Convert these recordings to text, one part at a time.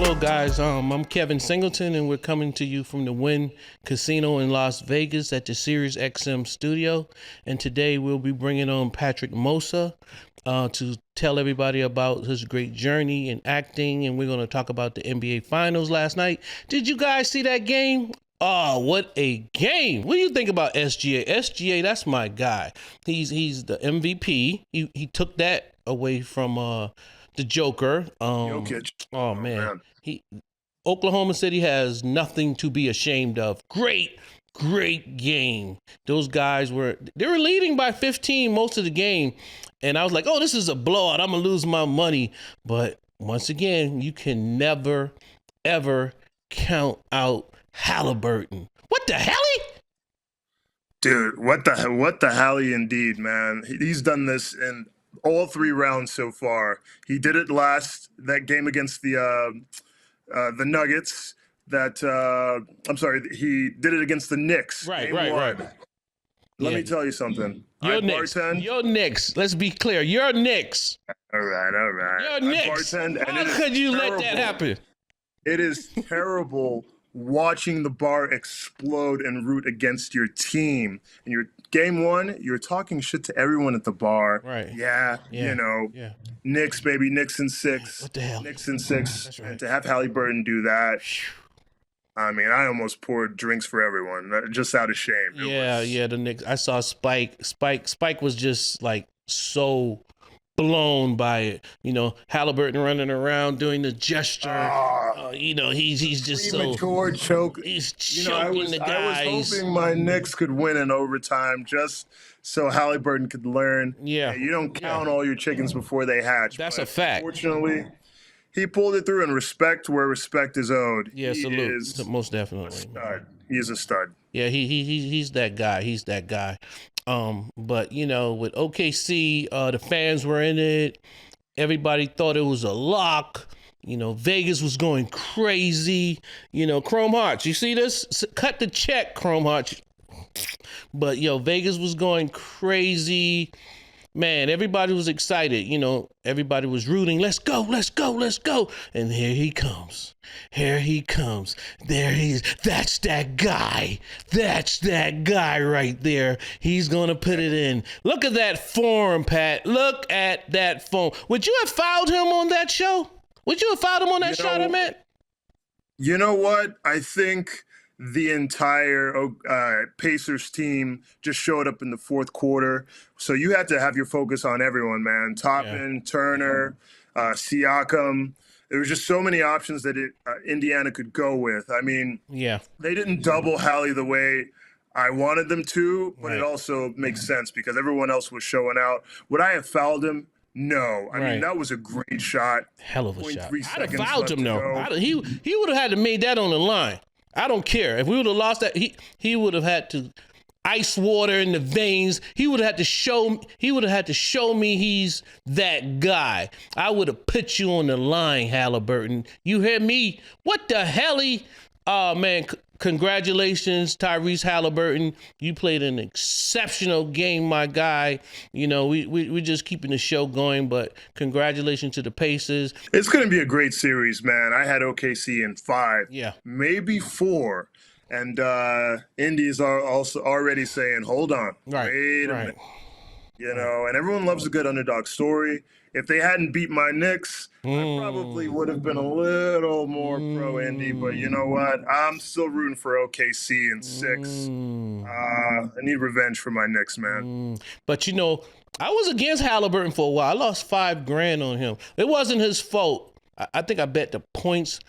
Hello, guys. I'm Kevin Singleton, and we're coming to you from the Wynn Casino in Las Vegas at the SiriusXM studio. And today we'll be bringing on Patrick Mosa to tell everybody about his great journey in acting. And we're going to talk about the NBA Finals last night. Did you guys see that game? Oh, what a game. What do you think about SGA? SGA, that's my guy. He's the MVP. He took that away from the Joker. Jokic. Oh man. Oklahoma City has nothing to be ashamed of. Great game. Those guys were leading by 15 most of the game, and I was like, oh, this is a blowout. I'm gonna lose my money. But once again, you can never ever count out Halliburton. What the hell? Dude, what the hell indeed, man. He's done this in all three rounds so far. He did it that game against the Nuggets. He did it against the Knicks. Right. Let me tell you something. You're Knicks. Let's be clear. You're Knicks. All right. You're Knicks. How could you let that happen? It is terrible watching the bar explode and root against your team. And your game one, you're talking shit to everyone at the bar. Right. Yeah. Knicks, baby. Knicks in 6. What the hell? Knicks in 6. That's right. And to have Halliburton do that, I mean, I almost poured drinks for everyone, just out of shame. The Knicks. I saw Spike. Spike was just like so blown by it. Halliburton running around doing the gesture. He's just premature choke. He's choking the guys. I was hoping my Knicks could win in overtime just so Halliburton could learn. Yeah. You don't count all your chickens before they hatch. That's a fact. Fortunately, he pulled it through, and respect where respect is owed. Yeah, salute. Most definitely. He's a stud. Yeah, he's that guy. He's that guy. But with OKC, the fans were in it. Everybody thought it was a lock. Vegas was going crazy. Chrome Hearts, you see this? Cut the check, Chrome Hearts. But Vegas was going crazy. Man, everybody was excited. Everybody was rooting. Let's go. And here he comes. There he is. That's that guy. That's that guy right there. He's going to put it in. Look at that form, Pat. Look at that form. Would you have fouled him on that show? Would you have fouled him on that shot, I meant? You know what? I think the entire Pacers team just showed up in the fourth quarter. So you had to have your focus on everyone, man. Toppin, Turner, Siakam. There was just so many options that Indiana could go with. I mean, they didn't double Hallie the way I wanted them to, but it also makes sense because everyone else was showing out. Would I have fouled him? No. I mean, that was a great shot. Hell of a shot. I'd have fouled him, though. He would have had to made that on the line. I don't care. If we would have lost that, he would have had to ice water in the veins. He would have had to show me he's that guy. I would have put you on the line, Halliburton. You hear me? What the hell? Oh man, congratulations, Tyrese Halliburton. You played an exceptional game, my guy. We're just keeping the show going, but congratulations to the Pacers. It's going to be a great series, man. I had OKC in 5, maybe 4. And Indies are also already saying, hold on, wait a minute. And everyone loves a good underdog story. If they hadn't beat my Knicks, I probably would have been a little more pro-Indy. But you know what? I'm still rooting for OKC in 6. I need revenge for my Knicks, man. But, I was against Halliburton for a while. I lost $5,000 on him. It wasn't his fault. I think I bet the points,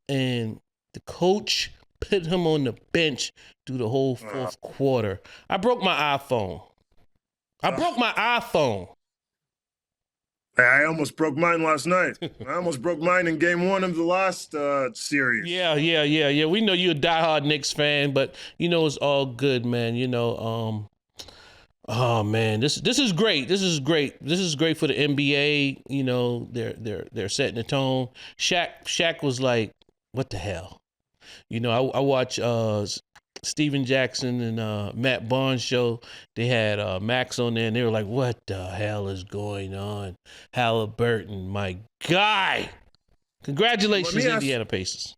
and the coach put him on the bench through the whole fourth quarter. I broke my iPhone. I almost broke mine last night. I almost broke mine in game 1 of the last series. Yeah. We know you're a diehard Knicks fan, but it's all good, man. Oh man, this is great. This is great for the NBA. They're setting the tone. Shaq was like, what the hell? I watch Steven Jackson and Matt Barnes show. They had Max on there, and they were like, what the hell is going on? Halliburton, my guy. Congratulations, Indiana Pacers.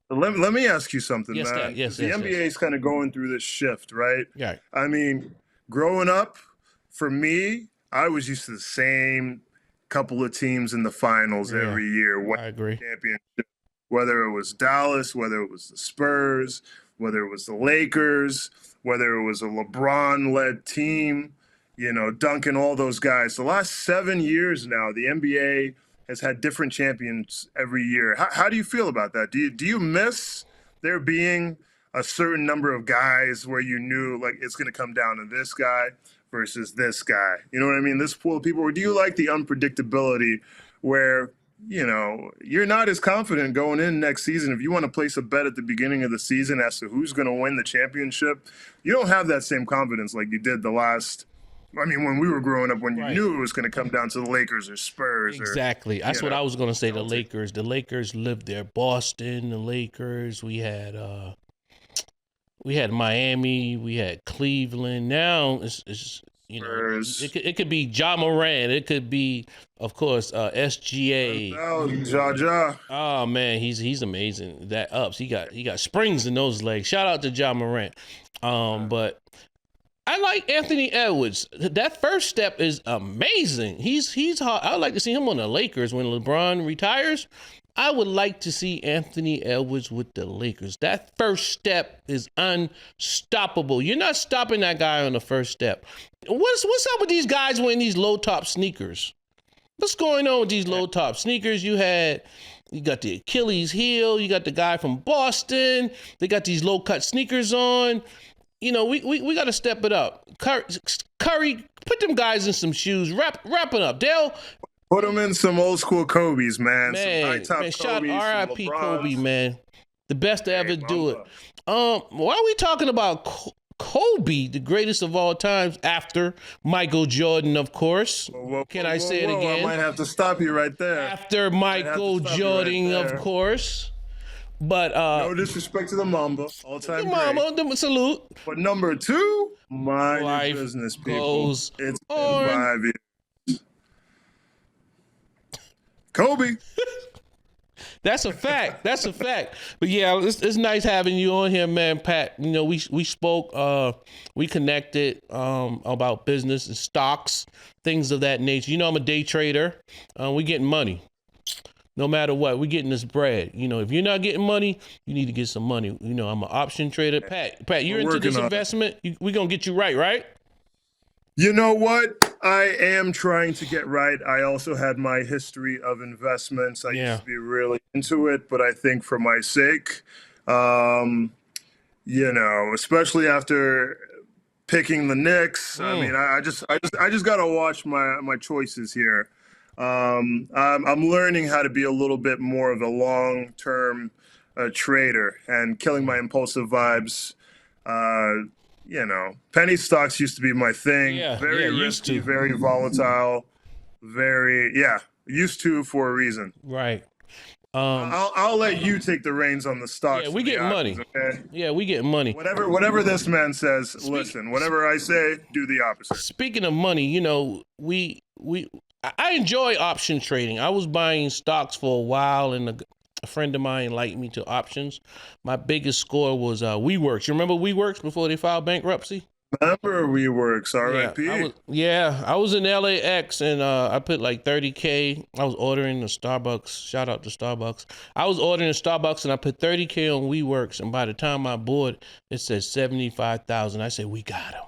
Let me ask you something, yes, man. Yes, the NBA is kind of going through this shift, right? Right. I mean, growing up, for me, I was used to the same couple of teams in the finals every year. I agree. Championship, whether it was Dallas, whether it was the Spurs, whether it was the Lakers, whether it was a LeBron-led team, Duncan, all those guys. The last 7 years now, the NBA has had different champions every year. How do you feel about that? Do you miss there being a certain number of guys where you knew like it's going to come down to this guy versus this guy? You know what I mean? This pool of people. Or do you like the unpredictability where you're not as confident going in next season? If you want to place a bet at the beginning of the season as to who's going to win the championship, you don't have that same confidence like you did when we were growing up, when you knew it was going to come down to the Lakers or Spurs. Exactly. That's what I was going to say. The Lakers. The Lakers lived there. Boston, the Lakers. We had Miami. We had Cleveland. Now it's it could be Ja Morant. It could be, of course, SGA. Ja. Oh man, he's amazing. That ups. He got springs in those legs. Shout out to Ja Morant. But I like Anthony Edwards. That first step is amazing. He's hard. I would like to see him on the Lakers when LeBron retires. I would like to see Anthony Edwards with the Lakers. That first step is unstoppable. You're not stopping that guy on the first step. What's up with these guys wearing these low top sneakers? What's going on with these low top sneakers? You got the Achilles heel. You got the guy from Boston. They got these low cut sneakers on. We got to step it up. Curry, put them guys in some shoes. Wrap it up. Dale, put them in some old school Kobe's, man. Some high top Kobe's. Shout R.I.P. Kobe, man. The best to ever do it. Why are we talking about Kobe, the greatest of all times, after Michael Jordan, of course? Can I say it again? I might have to stop you right there. After Michael Jordan, of course. But no disrespect to the Mamba, all-time great. Salute. But number 2, mind your business, people. It's been 5 years. Kobe. That's a fact. But yeah, it's nice having you on here, man, Pat. We spoke, we connected about business and stocks, things of that nature. I'm a day trader. We getting money. No matter what, we're getting this bread. If you're not getting money, you need to get some money. I'm an option trader. Pat, you're into this investment. We're going to get you right? You know what? I am trying to get right. I also had my history of investments. I used to be really into it, but I think for my sake, especially after picking the Knicks, I just got to watch my choices here. I'm learning how to be a little bit more of a long-term trader and killing my impulsive vibes. Penny stocks used to be my thing. Very risky, very volatile, used to for a reason. Right. I'll let you take the reins on the stocks. Yeah, we get money. Okay? Yeah, we get money. Whatever this man says, listen. Whatever I say, do the opposite. Speaking of money, I enjoy option trading. I was buying stocks for a while, and a friend of mine enlightened me to options. My biggest score was WeWorks. You remember WeWorks before they filed bankruptcy? Remember WeWorks, R.I.P. I was in LAX, and I put like $30K. I was ordering a Starbucks. Shout out to Starbucks. I was ordering a Starbucks, and I put $30K on WeWorks, and by the time I bought, it said $75,000. I said, we got him.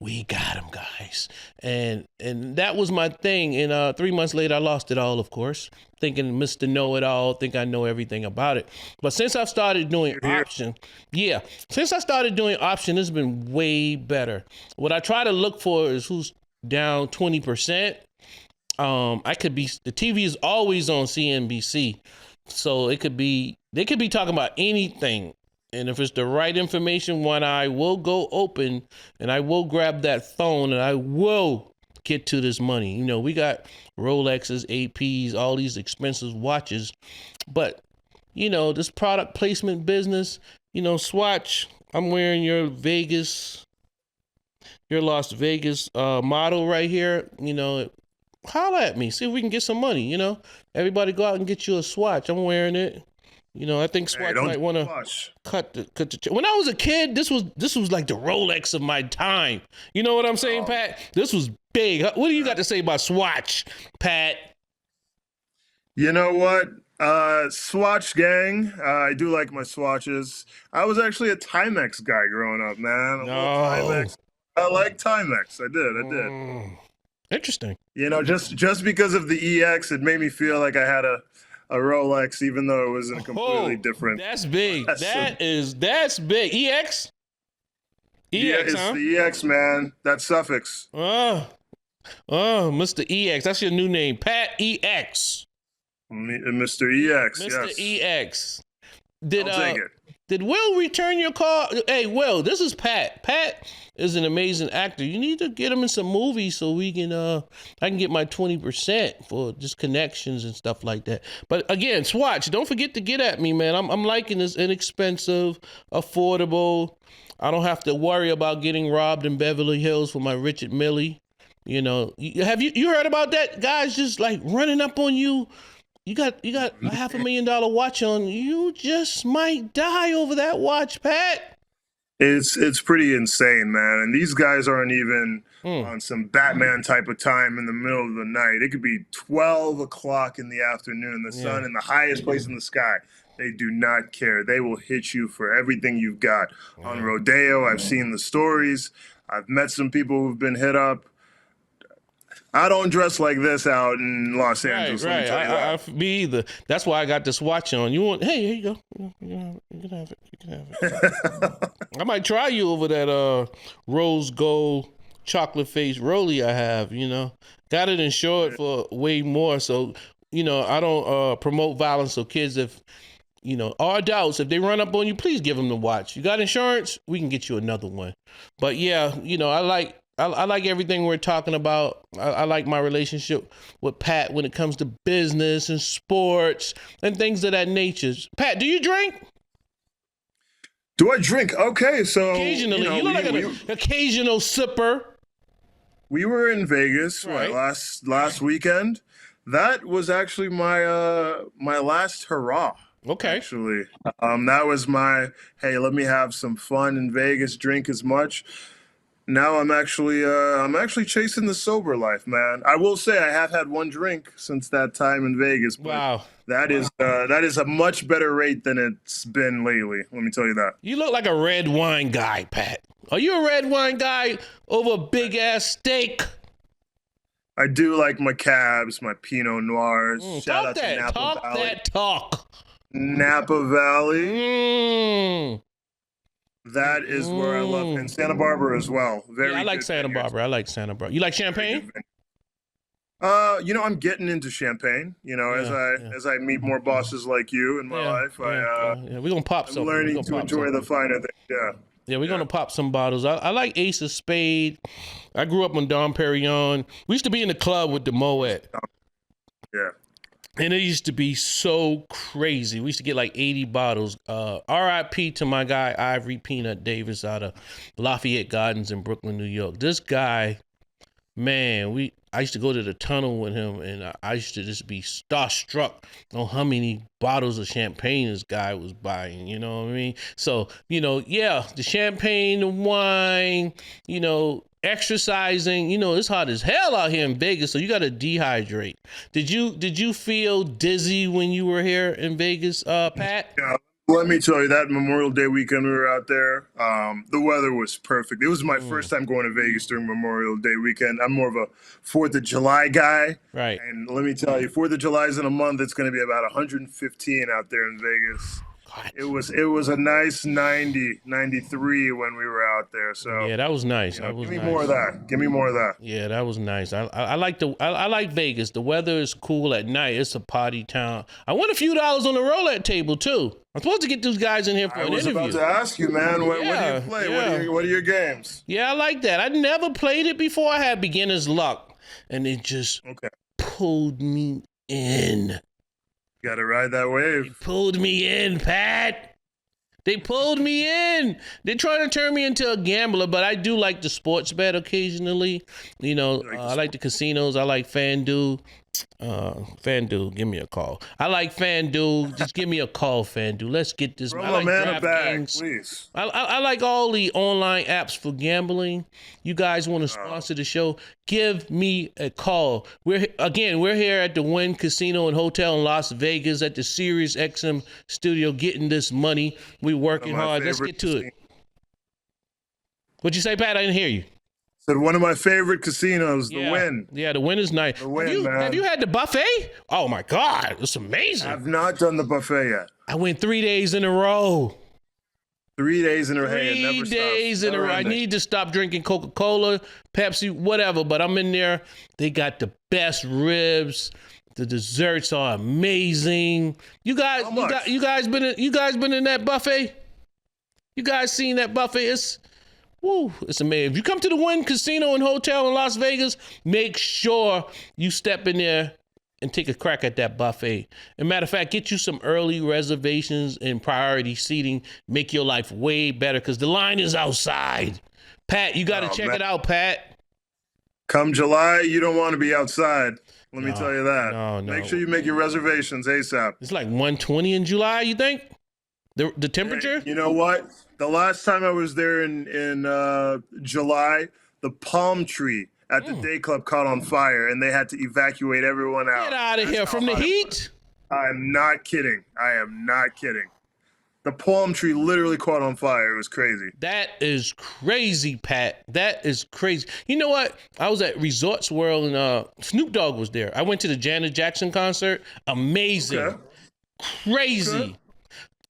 We got him, guys. And that was my thing. And 3 months later, I lost it all, of course, thinking Mr. Know-It-All, think I know everything about it. But since I've started doing option, it's been way better. What I try to look for is who's down 20%. The TV is always on CNBC. So they could be talking about anything. And if it's the right information, one eye will go open, and I will grab that phone, and I will get to this money. We got Rolexes, APs, all these expensive watches. But, this product placement business, Swatch, I'm wearing your Las Vegas model right here. holla at me. See if we can get some money. You know, everybody go out and get you a Swatch. I'm wearing it. You know, I think Swatch might want to cut the. When I was a kid, this was like the Rolex of my time. You know what I'm saying, Pat? This was big. What do you got to say about Swatch, Pat? You know what? Swatch gang. I do like my swatches. I was actually a Timex guy growing up, man. A little Timex. I like Timex. I did. Interesting. You know, just because of the EX, it made me feel like I had a Rolex, even though it was in a completely different. That's big. That's big. EX. Yeah, it's the EX, man. That's suffix. Mr. EX. That's your new name, Pat EX. Mr. EX. Mr. Yes. EX. I'll take it. Did Will return your call? Hey, Will, this is Pat. Pat is an amazing actor. You need to get him in some movies so we can I can get my 20% for just connections and stuff like that. But again, Swatch, don't forget to get at me, man. I'm liking this inexpensive, affordable. I don't have to worry about getting robbed in Beverly Hills for my Richard Mille. You know, have you heard about that? Guys just like running up on you. You got a $500,000 watch on. You just might die over that watch, Pat. It's pretty insane, man. And these guys aren't even on some Batman type of time in the middle of the night. It could be 12 o'clock in the afternoon, the sun in the highest place in the sky. They do not care. They will hit you for everything you've got. On Rodeo, I've seen the stories. I've met some people who've been hit up. I don't dress like this out in Los Angeles. Right. Me either. That's why I got this watch on. You want? Hey, here you go. You can have it. I might try you over that rose gold chocolate face rollie I have. You know, got it insured for way more. So you know, I don't promote violence. So kids, if you know, or adults, if they run up on you, please give them the watch. You got insurance? We can get you another one. But yeah, you know, I like everything we're talking about. I like my relationship with Pat when it comes to business and sports and things of that nature. Pat, do you drink? Do I drink? Okay, so occasionally, you look like an occasional sipper. We were in Vegas last weekend. That was actually my my last hurrah. Okay. Actually, that was my hey. Let me have some fun in Vegas. Drink as much. Now I'm actually chasing the sober life, man. I will say I have had one drink since that time in Vegas. But wow. That is a much better rate than it's been lately. Let me tell you that. You look like a red wine guy, Pat. Are you a red wine guy over a big ass steak? I do like my cabs, my Pinot Noirs. Shout out to Napa Valley. Talk. Napa Valley. That is where I love, and Santa Barbara as well. I like Santa Barbara. You like champagne? You know, I'm getting into champagne. You know, as I meet more bosses like you in my life, we're gonna pop some. I'm learning to enjoy the finer things. Yeah, we're gonna pop some bottles. I like Ace of Spade. I grew up on Dom Perignon. We used to be in the club with the Moet. Yeah. And it used to be so crazy. We used to get like 80 bottles. R.I.P. to my guy, Ivory Peanut Davis out of Lafayette Gardens in Brooklyn, New York. This guy, man, I used to go to the tunnel with him, and I used to just be starstruck on how many bottles of champagne this guy was buying, you know what I mean? So, you know, yeah, the champagne, the wine, you know, exercising, you know, it's hot as hell out here in Vegas, so you got to dehydrate. Did you feel dizzy when you were here in Vegas, Pat? Yeah. Let me tell you, that Memorial Day weekend we were out there, the weather was perfect. It was my first time going to Vegas during Memorial Day weekend. I'm more of a 4th of July guy. Right. And let me tell you, 4th of July is in a month. It's going to be about 115 out there in Vegas. God. It was a nice 90, 93 when we were out there. So yeah, that was nice. You know, give me more of that. Give me more of that. Yeah, that was nice. I like Vegas. The weather is cool at night. It's a party town. I won a few dollars on the roulette table too. I'm supposed to get those guys in here for an interview. I was about to ask you, man. What do you play? Yeah. What are your games? Yeah, I like that. I never played it before. I had beginner's luck, and it just pulled me in. Got to ride that wave. It pulled me in, Pat. They pulled me in. They're trying to turn me into a gambler, but I do like the sports bet occasionally. You know, I like the casinos. I like FanDuel. FanDuel, give me a call. I like FanDuel. Just give me a call, FanDuel. Let's get this. Throw I my like man a bag, DraftKings. please. I like all the online apps for gambling. You guys want to sponsor the show? Give me a call. We're here at the Wynn Casino and Hotel in Las Vegas at the SiriusXM studio getting this money. We working hard. Let's get to it. What'd you say, Pat? I didn't hear you. Said one of my favorite casinos, the Wynn. Yeah, the Wynn is nice. The Wynn, have you had the buffet? Oh my God, it's amazing. I've not done the buffet yet. I went 3 days in a row. 3 days in a row. 3 days in a row. I need to stop drinking Coca-Cola, Pepsi, whatever, but I'm in there. They got the best ribs. The desserts are amazing. You guys been in that buffet? You guys seen that buffet? It's amazing. If you come to the Wynn Casino and Hotel in Las Vegas, make sure you step in there and take a crack at that buffet. As a matter of fact, get you some early reservations and priority seating. Make your life way better because the line is outside. Pat, you got to check it out, Pat. Come July, you don't want to be outside. Let me tell you that. No. Make sure you make your reservations ASAP. It's like 120 in July, you think? The temperature? Hey, you know what? The last time I was there in July, the palm tree at the day club caught on fire, and they had to evacuate everyone out. Get out of here from the heat. I'm not kidding. I am not kidding. The palm tree literally caught on fire. It was crazy. That is crazy, Pat. That is crazy. You know what? I was at Resorts World, and Snoop Dogg was there. I went to the Janet Jackson concert. Amazing. Okay. Crazy. Okay.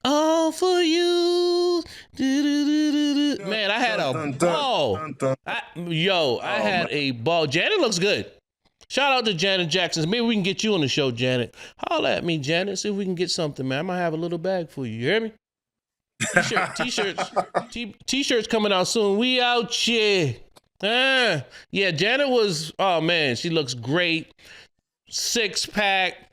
All for you. Man, I had a ball. I had a ball. Janet looks good. Shout out to Janet Jackson. Maybe we can get you on the show, Janet. Holla at me, Janet. See if we can get something, man. I might have a little bag for you. You hear me? T-shirts coming out soon. We out here. Yeah, Janet was, oh man, she looks great. 6-pack.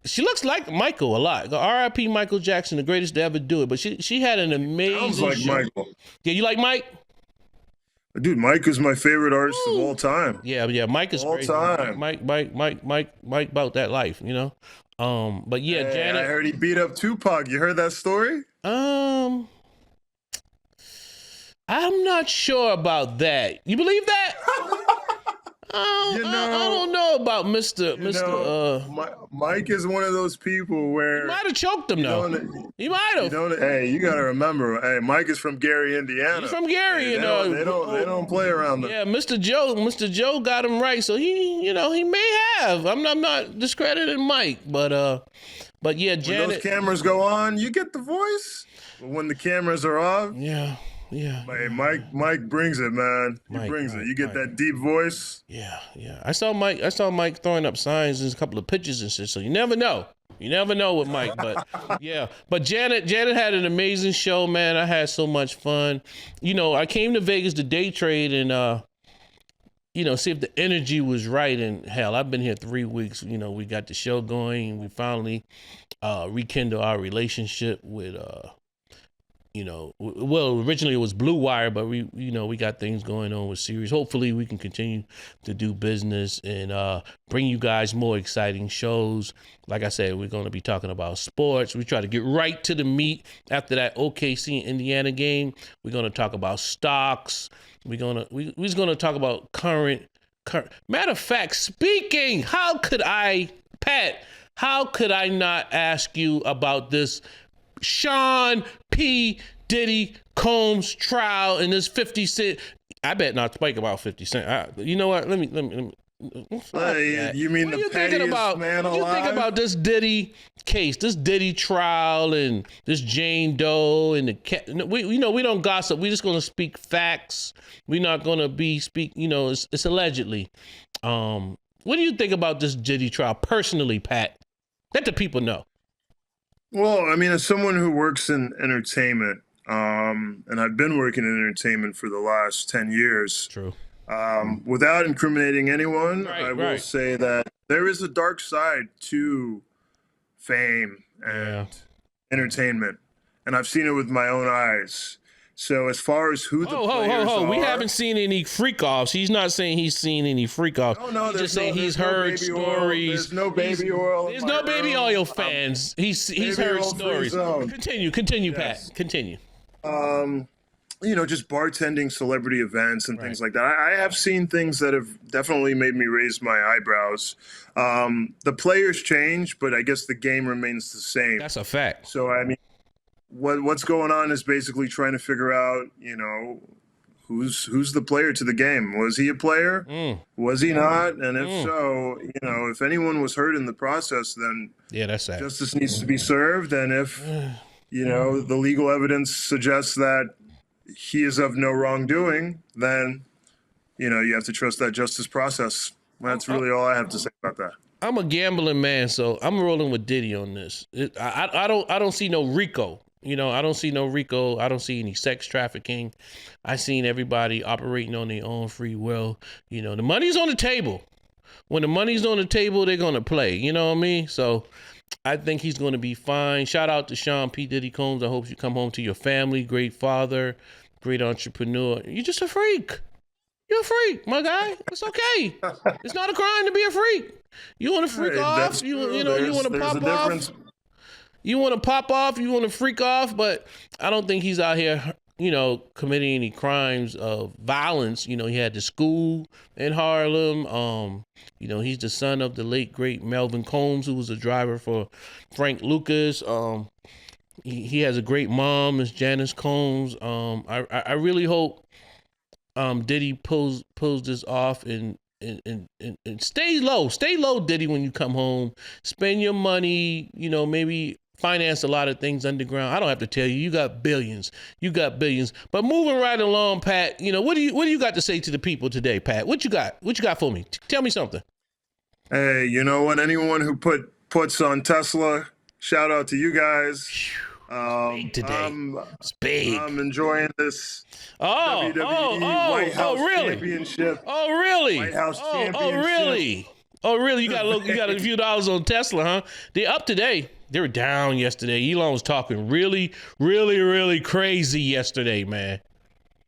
She looks like Michael a lot. R.I.P. Michael Jackson, the greatest to ever do it. But she had an amazing Sounds like show. Michael. Yeah, you like Mike? Dude, Mike is my favorite artist of all time. Yeah, Mike is crazy. All time. Mike about that life, you know. But yeah, hey, Janet. I heard he beat up Tupac. You heard that story? I'm not sure about that. You believe that? I don't know about Mr. Mike is one of those people where he might have choked him though. He might have. Hey, you got to remember. Hey, Mike is from Gary, Indiana. He's from Gary, hey, they don't play around. Yeah, Mr. Joe got him right. So he may have. I'm not discrediting Mike, but yeah, Janet. When those cameras go on, you get the voice. But when the cameras are off, yeah. Hey, Mike brings it, man. He brings it. You get that deep voice. Yeah. I saw Mike throwing up signs and a couple of pictures and shit. So you never know. You never know with Mike, but yeah. But Janet had an amazing show, man. I had so much fun. You know, I came to Vegas to day trade and see if the energy was right. And hell, I've been here 3 weeks. You know, we got the show going. We finally rekindle our relationship with originally it was Blue Wire, but we got things going on with Sirius. Hopefully we can continue to do business and bring you guys more exciting shows. Like I said, we're going to be talking about sports. We try to get right to the meat after that OKC and Indiana game. We're going to talk about stocks. We're just going to talk about current. Matter of fact, speaking, how could I not ask you about this Sean P. Diddy Combs trial in this 50 Cent? I bet not speak about 50 Cent. You know what? Let me. You mean the pettiest man alive? What do you think about this Diddy case, this Diddy trial, and this Jane Doe and the cat? We don't gossip. We're just gonna speak facts. We're not gonna speak. It's allegedly. What do you think about this Diddy trial personally, Pat? Let the people know. Well, I mean, as someone who works in entertainment, and I've been working in entertainment for the last 10 years. True. Without incriminating anyone, I will say that there is a dark side to fame and entertainment. and I've seen it with my own eyes. So as far as who the players are, we haven't seen any freak offs. He's not saying he's seen any freak offs. No, he's just saying he's heard stories. There's no baby oil. There's no baby oil fans. He's heard stories. Continue, yes. Pat. Continue. Just bartending celebrity events and things like that. I have seen things that have definitely made me raise my eyebrows. The players change, but I guess the game remains the same. That's a fact. So, I mean, what's going on is basically trying to figure out, who's the player to the game. Was he a player? Was he not? And if so, if anyone was hurt in the process, then that's sad. Justice needs to be served. And if, the legal evidence suggests that he is of no wrongdoing, then, you have to trust that justice process. That's really all I have to say about that. I'm a gambling man, so I'm rolling with Diddy on this. I don't see no RICO. I don't see no RICO. I don't see any sex trafficking. I seen everybody operating on their own free will. The money's on the table. When the money's on the table, they're gonna play. You know what I mean? So I think he's gonna be fine. Shout out to Sean P. Diddy Combs. I hope you come home to your family. Great father, great entrepreneur. You're just a freak. You're a freak, my guy. It's okay. It's not a crime to be a freak. You want to freak off? You want to pop off? You want to pop off? You want to freak off? But I don't think he's out here, committing any crimes of violence. He had the school in Harlem. He's the son of the late great Melvin Combs, who was a driver for Frank Lucas. He has a great mom, Miss Janice Combs. I really hope Diddy pulls this off and stay low, Diddy, when you come home. Spend your money, maybe finance a lot of things underground. I don't have to tell you, you got billions. But moving right along, Pat, what do you got to say to the people today, Pat? What you got for me? Tell me something. Hey, you know what? Anyone who puts on Tesla, shout out to you guys. Big today. It's big. I'm enjoying this WWE White House Championship. Oh, really? White House Championship. Oh, really? You got a few dollars on Tesla, huh? They're up today. They were down yesterday. Elon was talking really, really, really crazy yesterday, man.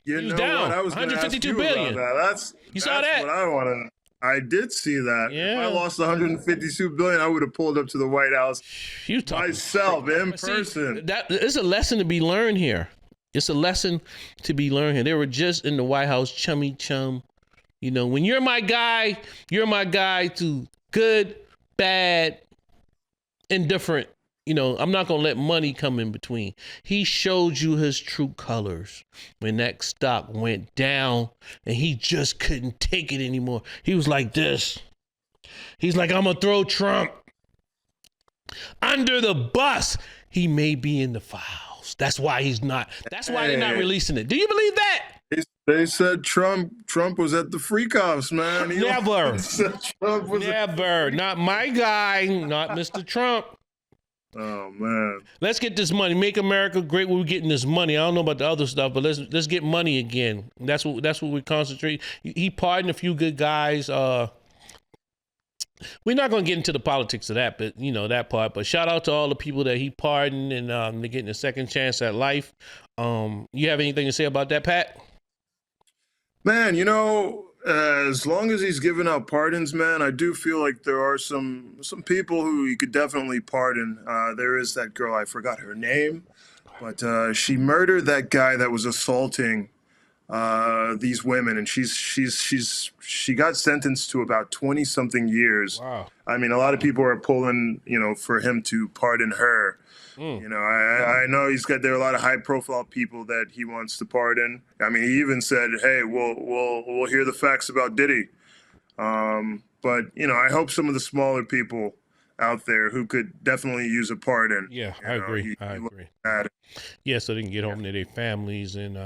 You he was know down. what? I was 152 billion. That's saw that? What I want to. I did see that. Yeah. If I lost 152 billion, I would have pulled up to the White House myself in person. That is a lesson to be learned here. It's a lesson to be learned here. They were just in the White House, chummy chum. When you're my guy to good, bad, indifferent. I'm not going to let money come in between. He showed you his true colors when that stock went down and he just couldn't take it anymore. He was like this. He's like, I'm going to throw Trump under the bus. He may be in the files. That's why they're not releasing it. Do you believe that? They said Trump was at the freak-offs, man. Never. Never. Not my guy. Not Mr. Trump. Oh man! Let's get this money. Make America great. We're getting this money. I don't know about the other stuff, but let's get money again. That's what we concentrate. He pardoned a few good guys. We're not going to get into the politics of that, but that part. But shout out to all the people that he pardoned, and they're getting a second chance at life. You have anything to say about that, Pat? Man, as long as he's giving out pardons, man, I do feel like there are some people who you could definitely pardon. There is that girl, I forgot her name, but she murdered that guy that was assaulting these women, and she got sentenced to about 20-something years. Wow. I mean, a lot of people are pulling, for him to pardon her. I know there are a lot of high-profile people that he wants to pardon. I mean, he even said, "Hey, we'll hear the facts about Diddy." But I hope some of the smaller people out there who could definitely use a pardon. Yeah, I agree. Yeah, so they can get home to their families and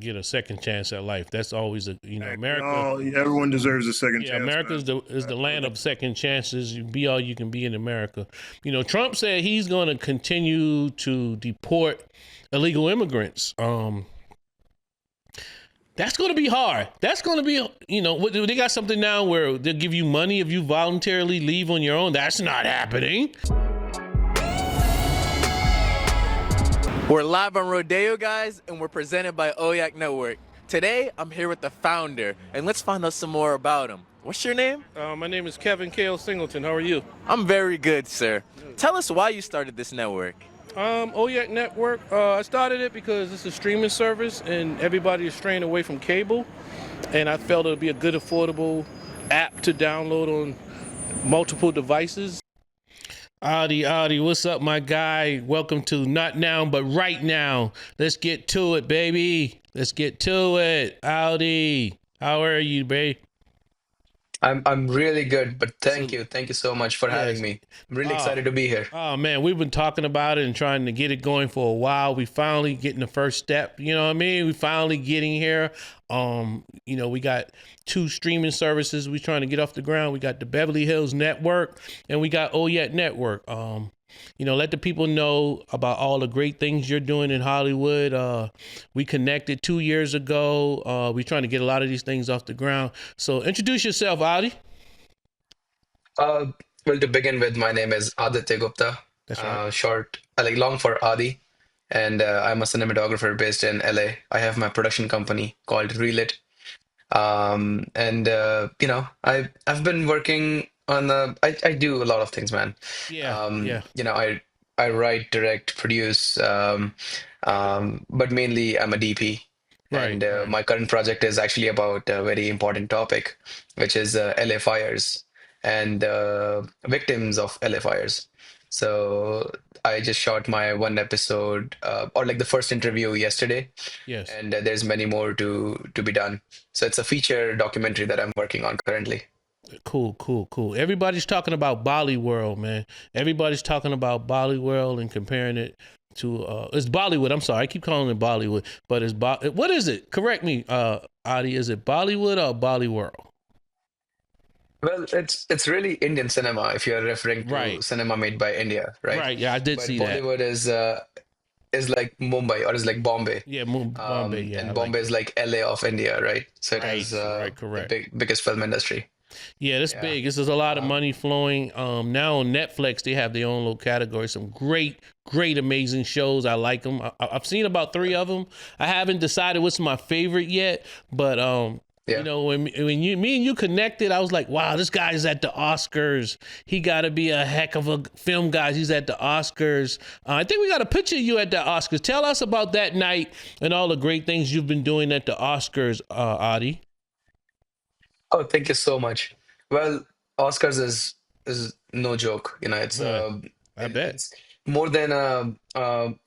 get a second chance at life. That's always America. Everyone deserves a second chance. America is the land of second chances. You be all you can be in America. Trump said he's going to continue to deport illegal immigrants. That's going to be hard. That's going to be, they got something now where they'll give you money if you voluntarily leave on your own. That's not happening. We're live on Rodeo, guys, and we're presented by Oyak Network. Today, I'm here with the founder, and let's find out some more about him. What's your name? My name is Kevin Kale Singleton. How are you? I'm very good, sir. Tell us why you started this network. Oyak Network. I started it because it's a streaming service and everybody is straying away from cable. And I felt it would be a good, affordable app to download on multiple devices. Audi, what's up, my guy? Welcome to Not Now, but Right Now. Let's get to it, baby. Let's get to it. Audi, how are you, babe? I'm really good, but thank So, you. Thank you so much for having yes. me. I'm really Oh, excited to be here. oh man, we've been talking about it and trying to get it going for a while. We finally getting the first step. You know what I mean? We finally getting here. We got two streaming services we trying to get off the ground. We got the Beverly Hills Network and we got Oyet Network. Let the people know about all the great things you're doing in Hollywood. We connected 2 years ago. We're trying to get a lot of these things off the ground. So introduce yourself, Audi. Uh, well, to begin with, my name is Aditya Gupta, That's right. long for Adi, and I'm a cinematographer based in LA. I have my production company called Relit. I've been working on I do a lot of things, man. Yeah, Um, yeah, you know, I I write, direct, produce, but mainly I'm a DP. right, And right. my current project is actually about a very important topic, which is LA fires and victims of LA fires. So I just shot my one episode, or like the first interview yesterday, Yes. and there's many more to be done. So it's a feature documentary that I'm working on currently. Cool, cool, cool. Everybody's talking about Bollywood, man. Everybody's talking about Bollywood and comparing it to it's Bollywood. I'm sorry, I keep calling it Bollywood, but what is it? Correct me, Adi. Is it Bollywood or Bollyworld? Well, it's really Indian cinema if you're referring to Right, cinema made by India, right? right. Yeah, I did But see that. Bollywood is like Mumbai or is like Bombay. Yeah, Bombay. Yeah, I And like Bombay it. is like LA of India, right? So it has Right, right, the correct. biggest film industry. Yeah, that's Yeah. big. This is a lot of Um, money flowing. Now on Netflix, they have their own little category. Some great, great, amazing shows. I like them. I've seen about three of them. I haven't decided what's my favorite yet, but yeah. when me and you connected, I was like, wow, this guy's at the Oscars. He got to be a heck of a film guy. He's at the Oscars. I think we got a picture of you at the Oscars. Tell us about that night and all the great things you've been doing at the Oscars, Adi. Oh, thank you so much. Well, Oscars is no joke. Yeah, I bet. It's more than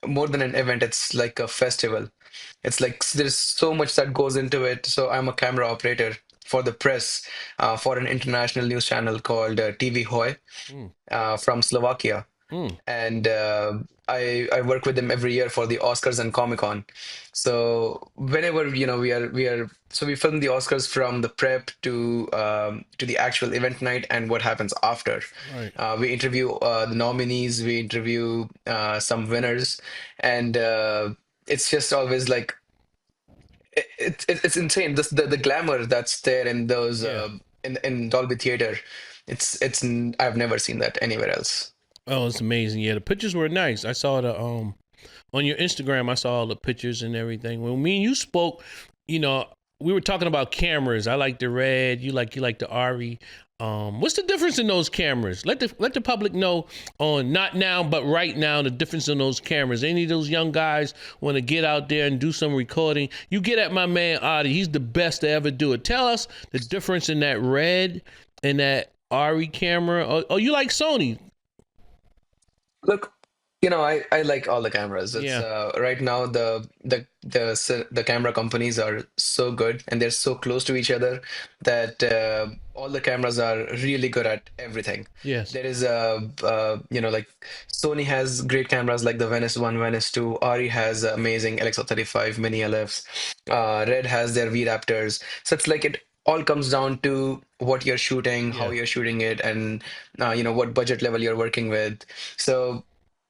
more than an event. It's like a festival. It's like there's so much that goes into it. So I'm a camera operator for the press for an international news channel called TV Hoy Mm, from Slovakia. mm, And I work with them every year for the Oscars and Comic Con. So whenever we film the Oscars from the prep to the actual event night and what happens after. right. We interview the nominees, we interview some winners, and it's just always like it's insane. The glamour that's there in those Yeah. in Dolby Theater. I've never seen that anywhere else. Oh, it's amazing. Yeah, the pictures were nice. I saw the on your Instagram. I saw all the pictures and everything. When me and you spoke, you know, we were talking about cameras. I like the red. You like the Ari. What's the difference in those cameras? Let the public know on Not Now, but Right Now, the difference in those cameras. Any of those young guys want to get out there and do some recording, you get at my man Adi. He's the best to ever do it. Tell us the difference in that red and that Ari camera. Oh, you like Sony? Look, I like all the cameras. It's Yeah. right now the camera companies are so good and they're so close to each other that all the cameras are really good at everything. Yes. There is like Sony has great cameras like the Venice 1, Venice 2. Ari has amazing LX35 mini LFs. Red has their V Raptors. So it's like it all comes down to what you're shooting, how Yeah. you're shooting it, and what budget level you're working with. So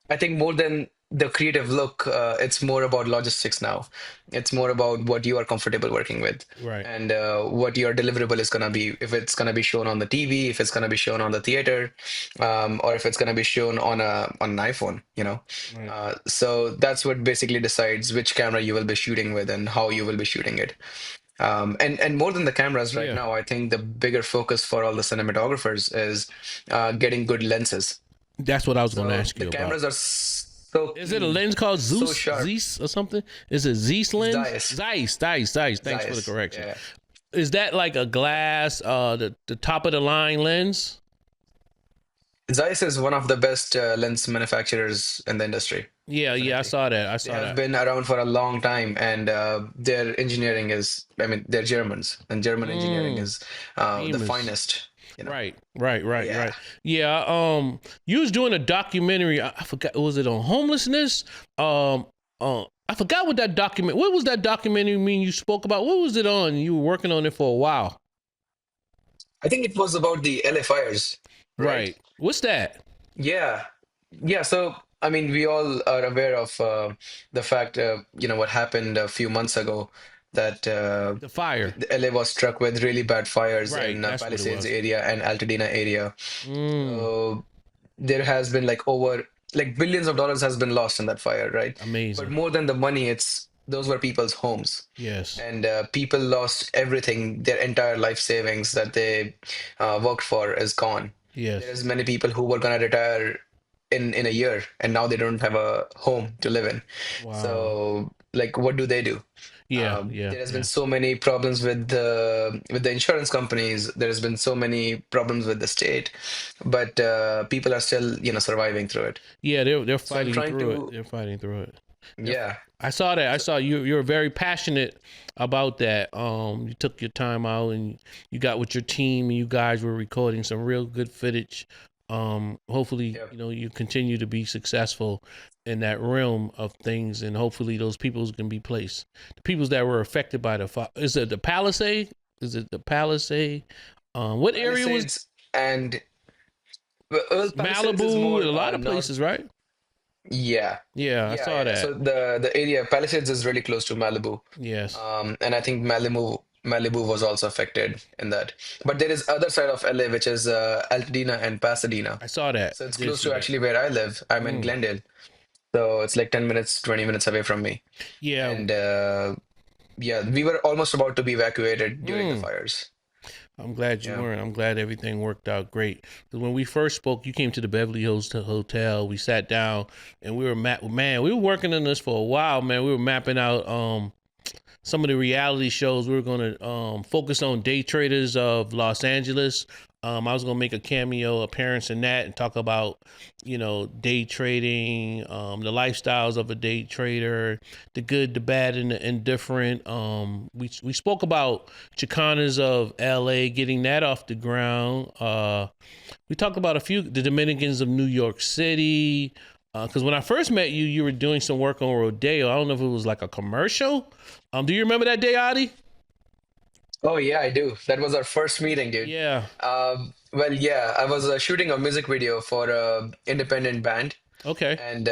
I think more than the creative look, it's more about logistics now. It's more about what you are comfortable working with, Right. and what your deliverable is gonna be. If it's gonna be shown on the TV, if it's gonna be shown on the theater, or if it's gonna be shown on a on an iPhone, you know. Right. So that's what basically decides which camera you will be shooting with and how you will be shooting it. And more than the cameras right Yeah. now, I think the bigger focus for all the cinematographers is getting good lenses. That's what I was going to So ask the you about. cameras are so Is it a clean, lens called so Zeus, sharp. Zeiss or something? Is it Zeiss lens? Zeiss, Zeiss, Zeiss, Zeiss. Thanks for the Zeiss, correction. yeah. Is that like a glass, the top of the line lens? Zeiss is one of the best lens manufacturers in the industry, Yeah, yeah, I definitely. saw that. I They saw have that. been around for a long time, and their engineering is, I mean, they're Germans, and German engineering Mm, is the famous. finest, you know. Right, right, right, Yeah. right. Yeah. You was doing a documentary. I forgot. Was it on homelessness? I forgot what that document. What was that documentary mean you spoke about? What was it on? You were working on it for a while. I think it was about the LA fires, right? Right. What's that? Yeah. Yeah. So, I mean, we all are aware of the fact, what happened a few months ago that The fire. the LA was struck with really bad fires Right. in That's what it Palisades was. area and Altadena area. Mm. So there has been like over like billions of dollars has been lost in that fire, right? But Amazing. more than the money, it's those were people's homes, Yes. and people lost everything. Their entire life savings that they worked for is gone. Yes. There's many people who were gonna retire in a year, and now they don't have a home to live in. Wow. So, like, what do they do? Yeah. Yeah. There has been Yeah. so many problems with the insurance companies. There has been so many problems with the state, but people are still, surviving through it. Yeah. They're So I'm fighting trying through it. to, They're fighting through it. They're, yeah. I saw that. I So, saw you. You're very passionate about that. You took your time out and you got with your team and you guys were recording some real good footage. Hopefully, yeah. you continue to be successful in that realm of things, and hopefully those peoples can be placed. The peoples that were affected by is it the Palisade? Is it the Palisade? What area was Palisades and well, Palisades is Malibu? more A lot of north. places, right? Yeah, Yeah, I yeah, saw yeah. So that. the area Palisades is really close to Malibu. Yes, And I think Malibu was also affected in that. But there is other side of LA, which is Altadena and Pasadena. I saw that. So I it's did close see to that. actually where I live. I'm in Mm. Glendale. So it's like 10 minutes, 20 minutes away from me. Yeah. And yeah, we were almost about to be evacuated during the Mm. fires. I'm glad you Yeah. weren't. I'm glad everything worked out great. 'Cause when we first spoke, you came to the Beverly Hills Hotel. We sat down and we were man. We were working on this for a while, man. We were mapping out some of the reality shows. We were going to focus on day traders of Los Angeles. I was going to make a cameo appearance in that and talk about, day trading, the lifestyles of a day trader, the good, the bad, and the indifferent. We spoke about Chicanas of LA, getting that off the ground. We talked about the Dominicans of New York City. Because when I first met you, you were doing some work on Rodeo. I don't know if it was like a commercial. Do you remember that day, Adi? Oh yeah, I do. That was our first meeting, dude. Yeah. Well, yeah, I was shooting a music video for a independent band. Okay. And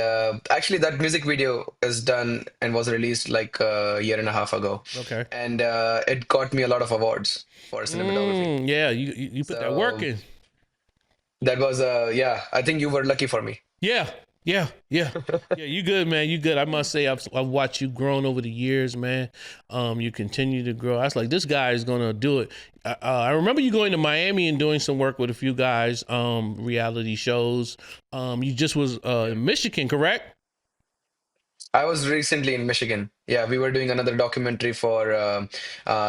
actually, that music video is done and was released like a year and a half ago. Okay. And it got me a lot of awards for cinematography. Yeah. You put that work So in. that was, yeah, I think you were lucky for me. Yeah. Yeah. Yeah. Yeah. You good, man. You good. I must say, I've watched you grown over the years, man. You continue to grow. I was like, this guy is gonna do it. I remember you going to Miami and doing some work with a few guys, reality shows. You just was Yeah. in Michigan, correct? I was recently in Michigan. Yeah, we were doing another documentary for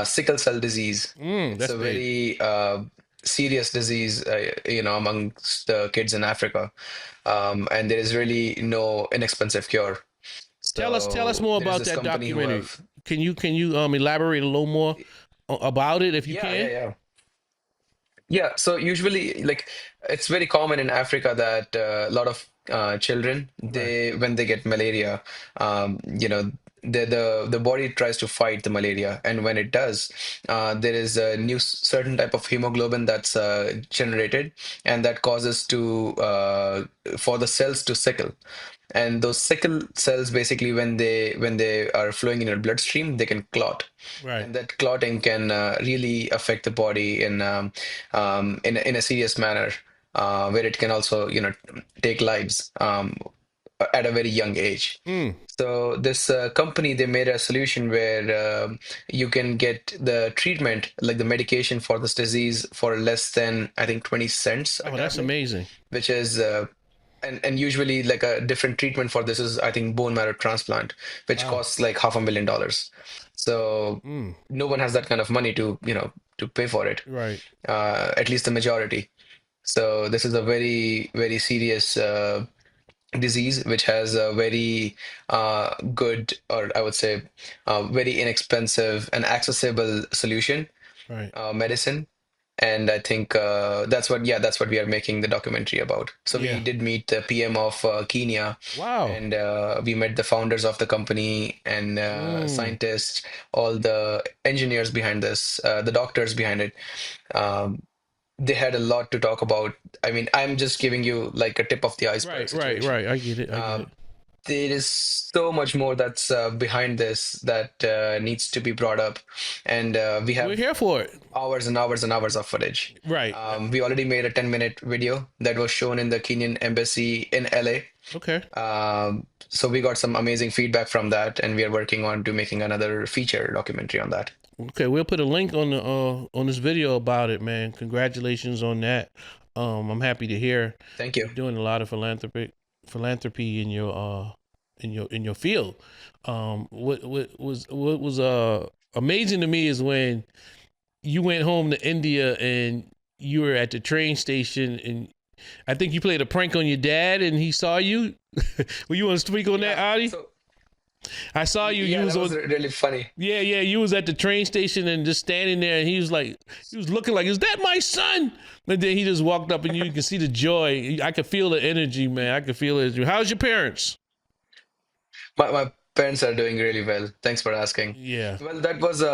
sickle cell disease. It's That's a big. very serious disease, amongst the kids in Africa. And there is really no inexpensive cure. Tell us So more there is about this that company who documentary. have, Can you elaborate a little more about it if you yeah, yeah, can? yeah. Yeah, so usually, like, it's very common in Africa that a lot of children, Right. when they get malaria, the body tries to fight the malaria, and when it does, there is a new certain type of hemoglobin that's generated, and that causes to for the cells to sickle. And those sickle cells, basically, when they are flowing in your bloodstream, they can clot, Right. and that clotting can really affect the body in a serious manner, where it can also, take lives at a very young age. Mm. So this company, they made a solution where you can get the treatment, like the medication for this disease, for less than, I think, 20 cents a Oh, that's tablet, amazing. which is and usually, like, a different treatment for this is, I think, bone marrow transplant, which Wow. costs like $500,000. So Mm. no one has that kind of money to pay for it, Right. at least the majority. So this is a very, very serious disease, which has a very good, or I would say, very inexpensive and accessible solution, Right. medicine. And I think that's what we are making the documentary about. So we Yeah. did meet the PM of Kenya, Wow. and we met the founders of the company and Mm. scientists, all the engineers behind this, the doctors behind it. Um, they had a lot to talk about. I mean, I'm just giving you like a tip of the iceberg Right. Right. situation. Right. I get it. I get Uh, it. there is so much more that's behind this that needs to be brought up, and we We're have here for it. hours and hours and hours of footage. Right. We already made a 10-minute video that was shown in the Kenyan embassy in LA. Okay. So we got some amazing feedback from that, and we are working on to making another feature documentary on that. Okay. We'll put a link on this video about it, man. Congratulations on that. I'm happy to hear Thank you're you. doing a lot of philanthropy in your field. What was amazing to me is when you went home to India and you were at the train station and I think you played a prank on your dad and he saw you. Well, you want to speak on that, Yeah. Adi? So I saw you. You yeah, was that was on. really funny. Yeah, yeah. You was at the train station and just standing there, and he was looking like, "Is that my son?" And then he just walked up, and you can see the joy. I could feel the energy, man. I could feel it. How's your parents? My parents are doing really well. Thanks for asking. Yeah. Well, that was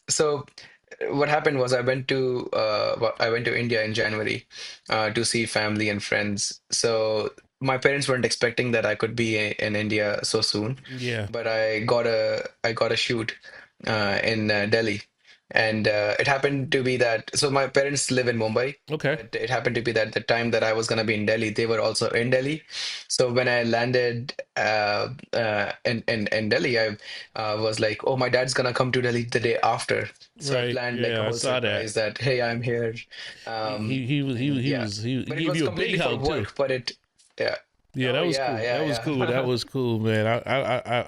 so what happened was I went to India in January to see family and friends. So my parents weren't expecting that I could be in India so soon, Yeah. but I got a shoot in Delhi. And it happened to be that, so my parents live in Mumbai, Okay. but it happened to be that the time that I was going to be in Delhi, they were also in Delhi. So when I landed in Delhi, I was like, oh, my dad's gonna come to Delhi the day after. So I Right. planned like a Yeah. I whole saw that. surprise that, hey, I'm here. He Um, he he was he and was he yeah, was he, he but it gave was you a big completely for hug too. work. But it, yeah. Yeah, Oh that was yeah, cool. That was cool. That yeah, was cool, man.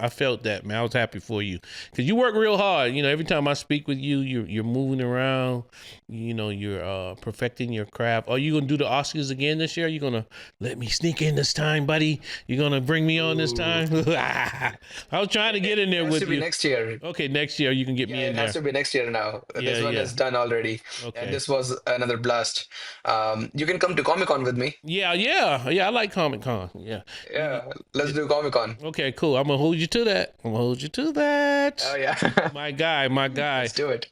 I felt that, man. I was happy for you because you work real hard. You know, every time I speak with you, you're moving around. You know, you're perfecting your craft. Are you gonna do the Oscars again this year? Are you gonna let me sneak in this time, buddy? You gonna bring me on this yeah. time? I was trying to get in It there has to with be you. next year. Okay, next year you can get me Yeah, in it has there. to be next year now. Yeah, This one yeah. is done already, and Okay. this was another blast. You can come to Comic Con with me. Yeah, yeah, yeah. I like Comic Con. Yeah. Yeah, let's do Comic Con. Okay, cool. I'm gonna hold you to that. I'm gonna hold you to that. Oh yeah, My guy, my guy. let's do it.